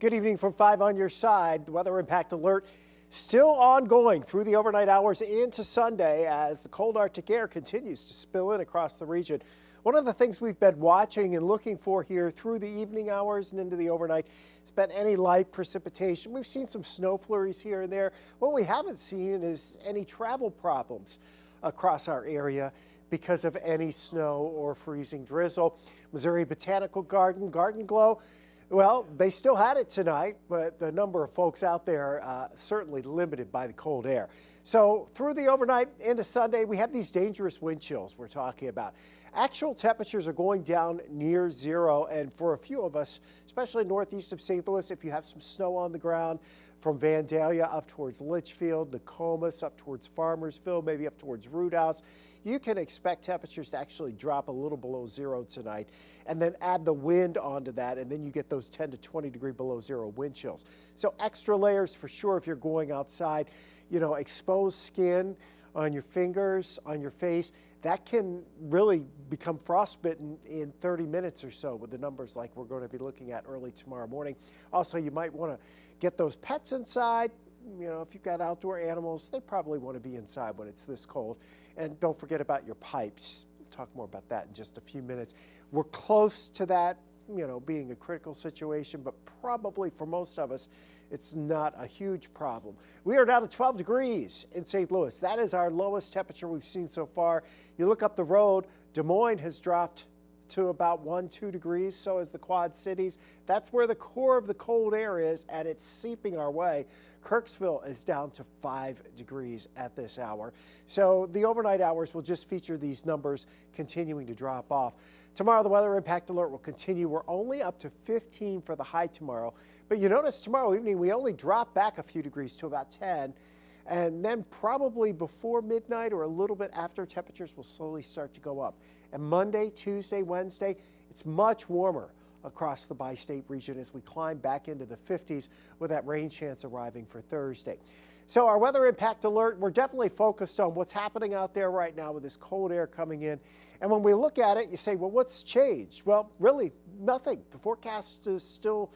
Good evening from 5 on your side. The weather impact alert still ongoing through the overnight hours into Sunday as the cold Arctic air continues to spill in across the region. One of the things we've been watching and looking for here through the evening hours and into the overnight has been any light precipitation. We've seen some snow flurries here and there. What we haven't seen is any travel problems across our area because of any snow or freezing drizzle. Missouri Botanical Garden, Garden Glow. Well, they still had it tonight, but the number of folks out there certainly limited by the cold air. So through the overnight into Sunday, we have these dangerous wind chills we're talking about. Actual temperatures are going down near zero, and for a few of us, especially northeast of St. Louis, if you have some snow on the ground from Vandalia up towards Litchfield, Nokomis, up towards Farmersville, maybe up towards Root House, you can expect temperatures to actually drop a little below zero tonight, and then add the wind onto that, and then you get those 10 to 20 degree below zero wind chills. So extra layers for sure if you're going outside. You know, exposed skin on your fingers, on your face, that can really become frostbitten in 30 minutes or so with the numbers like we're going to be looking at early tomorrow morning. Also, you might want to get those pets inside. You know, if you've got outdoor animals, they probably want to be inside when it's this cold. And don't forget about your pipes. We'll talk more about that in just a few minutes. We're close to that, you know, being a critical situation, but probably for most of us, it's not a huge problem. We are down to 12 degrees in St. Louis. That is our lowest temperature we've seen so far. You look up the road, Des Moines has dropped to about 1-2 degrees. So is the Quad Cities. That's where the core of the cold air is, and it's seeping our way. Kirksville is down to 5 degrees at this hour. So the overnight hours will just feature these numbers continuing to drop off. Tomorrow, the weather impact alert will continue. We're only up to 15 for the high tomorrow. But you notice tomorrow evening, we only drop back a few degrees to about 10. And then probably before midnight or a little bit after, temperatures will slowly start to go up. And Monday, Tuesday, Wednesday, it's much warmer across the bi-state region as we climb back into the 50s with that rain chance arriving for Thursday. So our weather impact alert, we're definitely focused on what's happening out there right now with this cold air coming in. And when we look at it, you say, well, what's changed? Well, really nothing. The forecast is still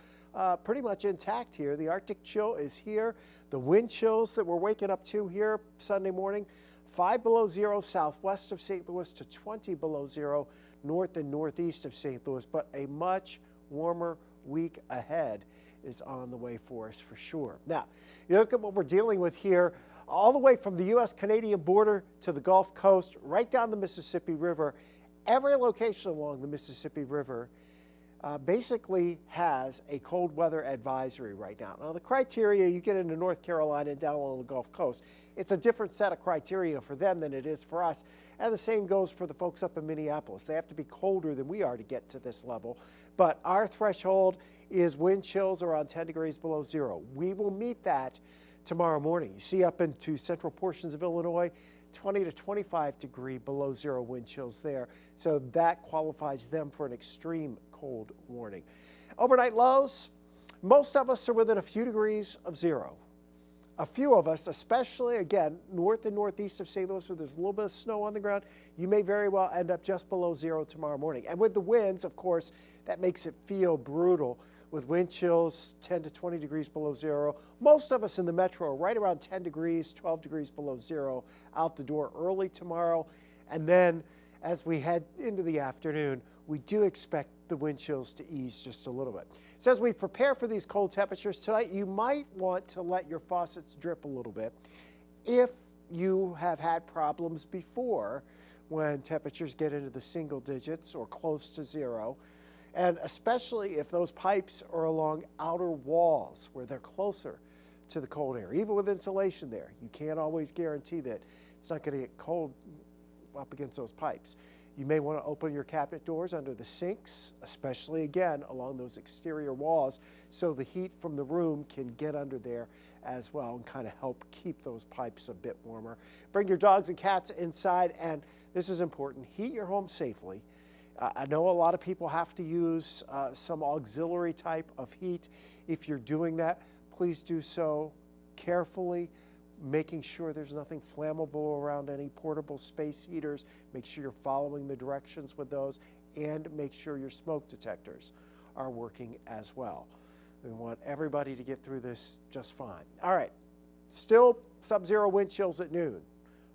pretty much intact here. The Arctic chill is here. The wind chills that we're waking up to here Sunday morning, 5 below zero southwest of St. Louis to 20 below zero north and northeast of St. Louis, but a much warmer week ahead is on the way for us for sure. Now, you look at what we're dealing with here, all the way from the U.S.-Canadian border to the Gulf Coast, right down the Mississippi River. Every location along the Mississippi River basically has a cold weather advisory right now. Now, the criteria, you get into North Carolina and down along the Gulf Coast, it's a different set of criteria for them than it is for us. And the same goes for the folks up in Minneapolis. They have to be colder than we are to get to this level. But our threshold is wind chills around 10 degrees below zero. We will meet that tomorrow morning. You see up into central portions of Illinois, 20 to 25 degree below zero wind chills there. So that qualifies them for an extreme cold warning. Overnight lows, most of us are within a few degrees of zero. A few of us, especially again, north and northeast of St. Louis where there's a little bit of snow on the ground, you may very well end up just below zero tomorrow morning. And with the winds, of course, that makes it feel brutal with wind chills 10 to 20 degrees below zero. Most of us in the metro are right around 10 degrees, 12 degrees below zero out the door early tomorrow. And then as we head into the afternoon, we do expect the wind chills to ease just a little bit. So as we prepare for these cold temperatures tonight, you might want to let your faucets drip a little bit if you have had problems before when temperatures get into the single digits or close to zero. And especially if those pipes are along outer walls where they're closer to the cold air. Even with insulation there, you can't always guarantee that it's not going to get cold up against those pipes. You may want to open your cabinet doors under the sinks, especially again along those exterior walls, so the heat from the room can get under there as well and kind of help keep those pipes a bit warmer. Bring your dogs and cats inside, and this is important, heat your home safely. I know a lot of people have to use some auxiliary type of heat. If you're doing that, please do so carefully, making sure there's nothing flammable around any portable space heaters. Make sure you're following the directions with those, and make sure your smoke detectors are working as well. We want everybody to get through this just fine. All right, still sub-zero wind chills at noon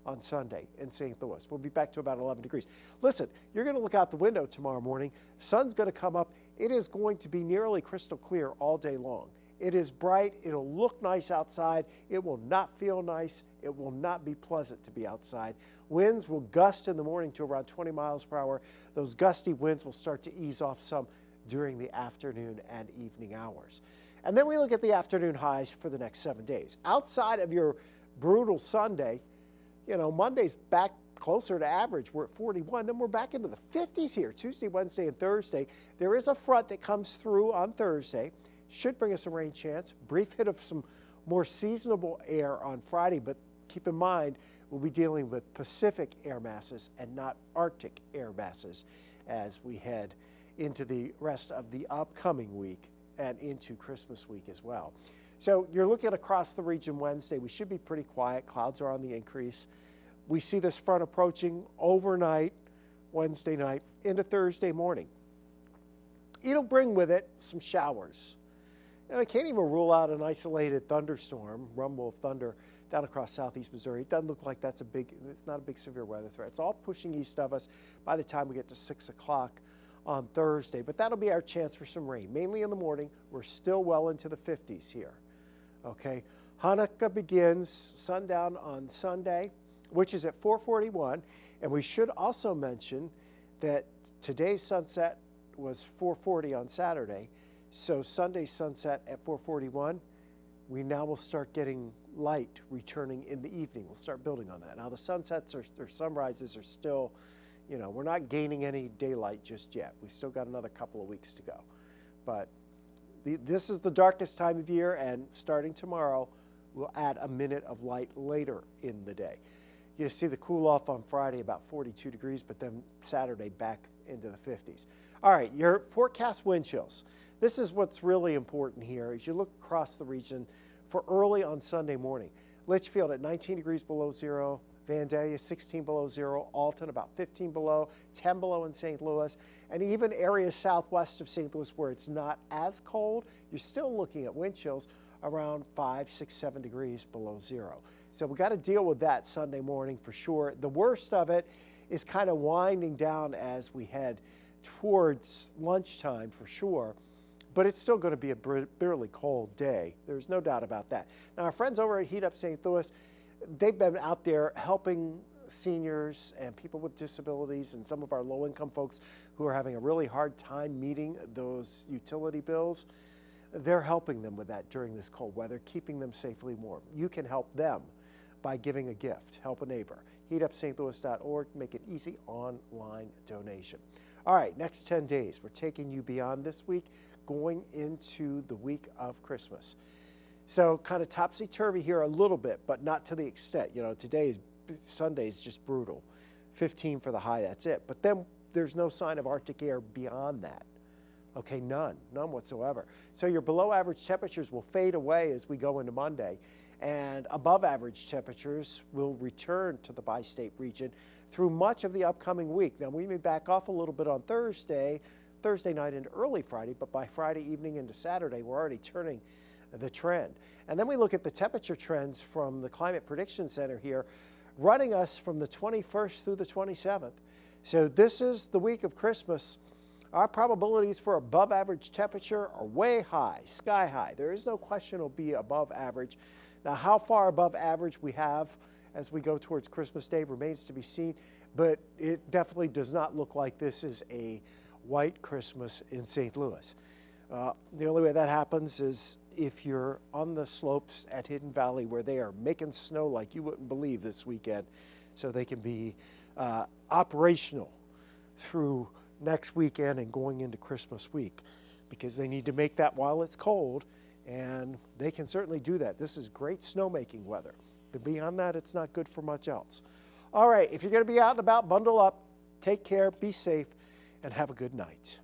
on Sunday in St. Louis. We'll be back to about 11 degrees. Listen, you're going to look out the window tomorrow morning. Sun's going to come up. It is going to be nearly crystal clear all day long. It is bright. It'll look nice outside. It will not feel nice. It will not be pleasant to be outside. Winds will gust in the morning to around 20 miles per hour. Those gusty winds will start to ease off some during the afternoon and evening hours. And then we look at the afternoon highs for the next 7 days. Outside of your brutal Sunday, you know, Monday's back closer to average. We're at 41. Then we're back into the 50s here, Tuesday, Wednesday, and Thursday. There is a front that comes through on Thursday. Should bring us some rain chance. Brief hit of some more seasonable air on Friday, but keep in mind, we'll be dealing with Pacific air masses and not Arctic air masses as we head into the rest of the upcoming week and into Christmas week as well. So you're looking across the region Wednesday. We should be pretty quiet. Clouds are on the increase. We see this front approaching overnight, Wednesday night, into Thursday morning. It'll bring with it some showers. You know, I can't even rule out an isolated thunderstorm, rumble of thunder down across southeast Missouri. It doesn't look like it's not a big severe weather threat. It's all pushing east of us by the time we get to 6 o'clock on Thursday. But that'll be our chance for some rain, mainly in the morning. We're still well into the 50s here. Okay, Hanukkah begins sundown on Sunday, which is at 4:41, and we should also mention that today's sunset was 4:40 on Saturday, so Sunday's sunset at 4:41, we now will start getting light returning in the evening. We'll start building on that. Now the sunsets or sunrises are still, you know, we're not gaining any daylight just yet. We've still got another couple of weeks to go, but this is the darkest time of year, and starting tomorrow, we'll add a minute of light later in the day. You see the cool off on Friday, about 42 degrees, but then Saturday back into the 50s. All right, your forecast wind chills. This is what's really important here as you look across the region for early on Sunday morning. Litchfield at 19 degrees below zero, Vandalia 16 below zero, Alton about 15 below, 10 below in St. Louis, and even areas southwest of St. Louis where it's not as cold, you're still looking at wind chills around 5, 6, 7 degrees below zero. So we got to deal with that Sunday morning for sure. The worst of it is kind of winding down as we head towards lunchtime for sure, but it's still going to be a bitterly cold day. There's no doubt about that. Now our friends over at Heat Up St. Louis, they've been out there helping seniors and people with disabilities and some of our low-income folks who are having a really hard time meeting those utility bills. They're helping them with that during this cold weather, keeping them safely warm. You can help them by giving a gift. Help a neighbor. HeatUpSt.Louis.org. Make it easy online donation. All right, next 10 days. We're taking you beyond this week, going into the week of Christmas. So kind of topsy-turvy here a little bit, but not to the extent. You know, Sunday is just brutal. 15 for the high, that's it. But then there's no sign of Arctic air beyond that. Okay, none whatsoever. So your below average temperatures will fade away as we go into Monday, and above average temperatures will return to the bi-state region through much of the upcoming week. Now we may back off a little bit on Thursday night into early Friday, but by Friday evening into Saturday, we're already turning the trend. And then we look at the temperature trends from the Climate Prediction Center here, running us from the 21st through the 27th. So this is the week of Christmas. Our probabilities for above average temperature are way high, sky high. There is no question it'll be above average. Now, how far above average we have as we go towards Christmas Day remains to be seen, but it definitely does not look like this is a white Christmas in St. Louis. The only way that happens is if you're on the slopes at Hidden Valley where they are making snow like you wouldn't believe this weekend, so they can be operational through next weekend and going into Christmas week, because they need to make that while it's cold, and they can certainly do that. This is great snowmaking weather, but beyond that, it's not good for much else. All right, if you're going to be out and about, bundle up, take care, be safe, and have a good night.